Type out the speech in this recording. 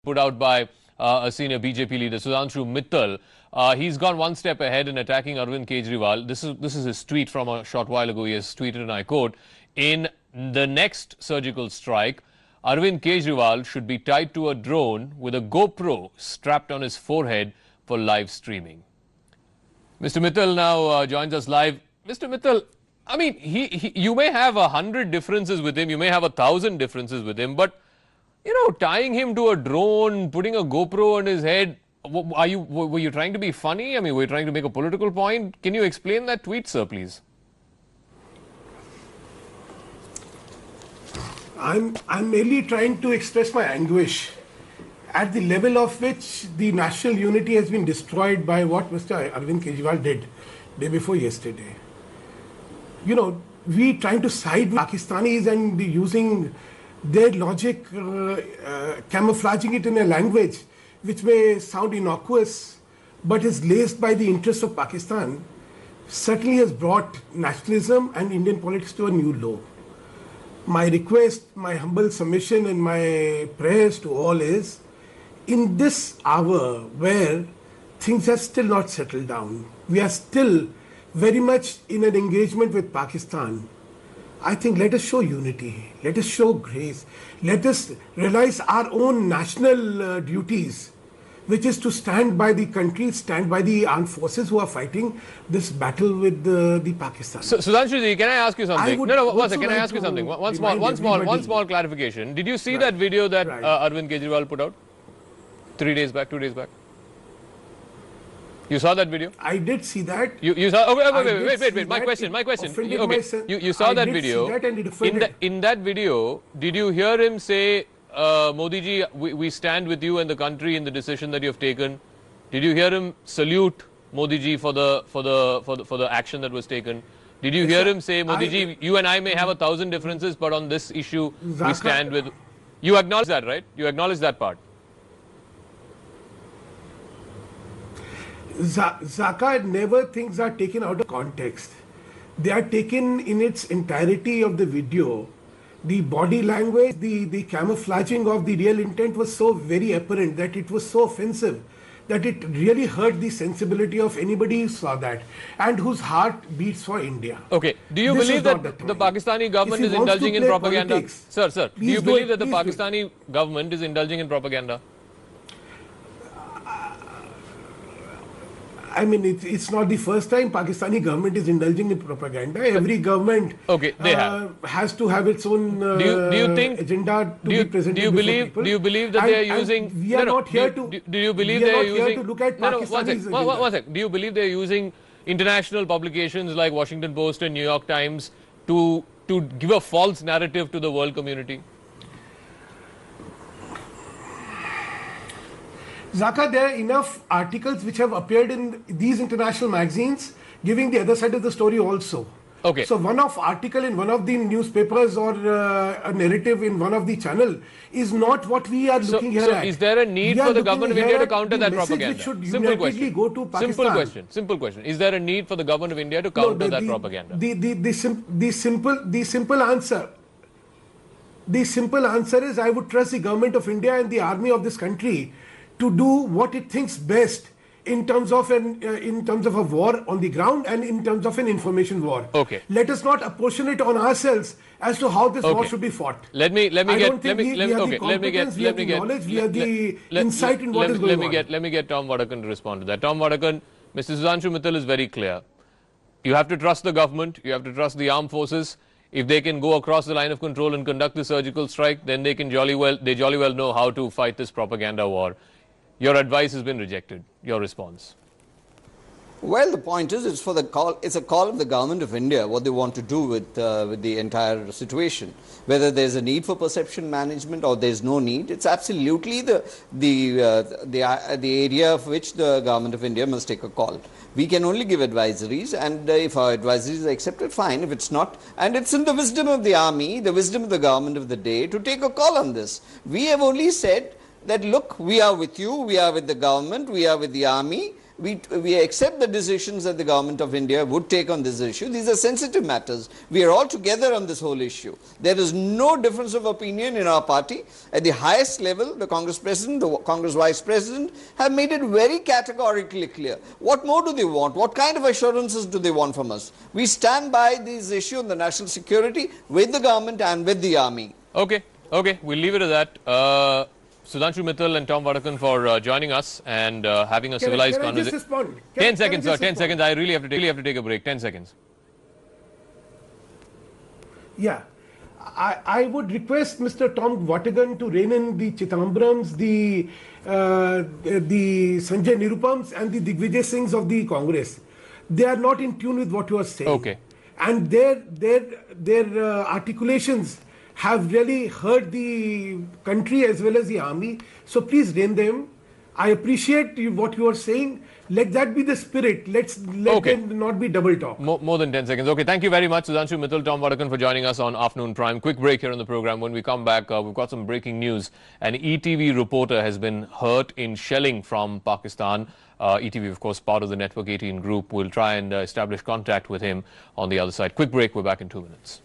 put out by a senior BJP leader, Sudhanshu Mittal. He's gone one step ahead in attacking Arvind Kejriwal. This is his tweet from a short while ago. He has tweeted, and I quote, "In the next surgical strike, Arvind Kejriwal should be tied to a drone with a GoPro strapped on his forehead for live streaming." Mr. Mittal now joins us live. Mr. Mittal, I mean, you may have 100 differences with him, you may have 1,000 differences with him, but you know, tying him to a drone, putting a GoPro on his head, were you trying to be funny? I mean, were you trying to make a political point? Can you explain that tweet, sir, please? I'm merely trying to express my anguish at the level of which the national unity has been destroyed by what Mr. Arvind Kejriwal did day before yesterday. You know, we trying to side with Pakistanis and using their logic, camouflaging it in a language which may sound innocuous but is laced by the interests of Pakistan, certainly has brought nationalism and Indian politics to a new low. My request, my humble submission and my prayers to all is, in this hour where things have still not settled down, we are still very much in an engagement with Pakistan. I think let us show unity, let us show grace, let us realize our own national duties, which is to stand by the country, stand by the armed forces who are fighting this battle with the Pakistan. So, Sudhanshu, can I ask you something? One second, can I ask you something? One small clarification. Did you see that video that Arvind Kejriwal put out 3 days back, 2 days back? You saw that video? I did see that. You saw? Oh, wait. My question. Okay. You saw that video. In that video, did you hear him say, Modi ji, we stand with you and the country in the decision that you have taken? Did you hear him salute Modi ji for the action that was taken? Did you hear him say, Modi ji, you and I may have 1,000 differences, but on this issue we stand with? You acknowledge that, right? You acknowledge that part. Zaka, never things are taken out of context. They are taken in its entirety of the video. The body language, the camouflaging of the real intent was so very apparent that it was so offensive that it really hurt the sensibility of anybody who saw that and whose heart beats for India. Okay. Do you believe that the Pakistani government is indulging in propaganda? Politics, Sir, do you believe that the Pakistani government is indulging in propaganda? I mean, it's not the first time Pakistani government is indulging in propaganda. Every government has to have its own agenda to be presented before people. Do you believe that they are using? We are not here to. Do you believe they are using? To look at Pakistanis agenda. One sec. Do you believe they are using international publications like Washington Post and New York Times to give a false narrative to the world community? Zaka, there are enough articles which have appeared in these international magazines giving the other side of the story also. Okay. So one of article in one of the newspapers or a narrative in one of the channel is not what we are looking here at. Is there a need for the government of India to counter that propaganda? Simple question. Go to Pakistan. Simple question. Is there a need for the government of India to counter that propaganda? The simple answer is I would trust the government of India and the army of this country to do what it thinks best in terms of a war on the ground and in terms of an information war. Okay. Let us not apportion it on ourselves as to how this war should be fought. Let me get insight in what is going on. Let me get Tom Wadakan to respond to that. Tom Wadakan, Mr. Sudhanshu Mittal is very clear. You have to trust the government. You have to trust the armed forces. If they can go across the line of control and conduct the surgical strike, then they jolly well know how to fight this propaganda war. Your advice has been rejected. Your response? Well, the point is, it's a call of the government of India what they want to do with the entire situation. Whether there's a need for perception management or there's no need, it's absolutely the area of which the government of India must take a call. We can only give advisories, and if our advisories are accepted, fine. If it's not, and it's in the wisdom of the army, the wisdom of the government of the day to take a call on this. We have only said that, look, we are with you, we are with the government, we are with the army, we accept the decisions that the government of India would take on this issue. These are sensitive matters. We are all together on this whole issue. There is no difference of opinion in our party. At the highest level, the Congress President, the Congress Vice President have made it very categorically clear. What more do they want? What kind of assurances do they want from us? We stand by this issue on the national security with the government and with the army. Okay, we'll leave it at that. Sudhanshu Mittal and Tom Vadakan for joining us and having a civilized conversation. 10 seconds, sir. 10 seconds. I really have to take a break. 10 seconds. Yeah. I would request Mr. Tom Vadakan to rein in the Chidambarams, the Sanjay Nirupams and the Digvijay Singhs of the Congress. They are not in tune with what you are saying. Okay. And their articulations have really hurt the country as well as the army. So please rein them. I appreciate what you are saying. Let that be the spirit. Let them not be double talk. More than 10 seconds. Okay, thank you very much, Sudhanshu Mittal, Tom Vadakan, for joining us on Afternoon Prime. Quick break here on the program. When we come back, we've got some breaking news. An ETV reporter has been hurt in shelling from Pakistan. ETV, of course, part of the Network 18 group. We'll try and establish contact with him on the other side. Quick break. We're back in 2 minutes.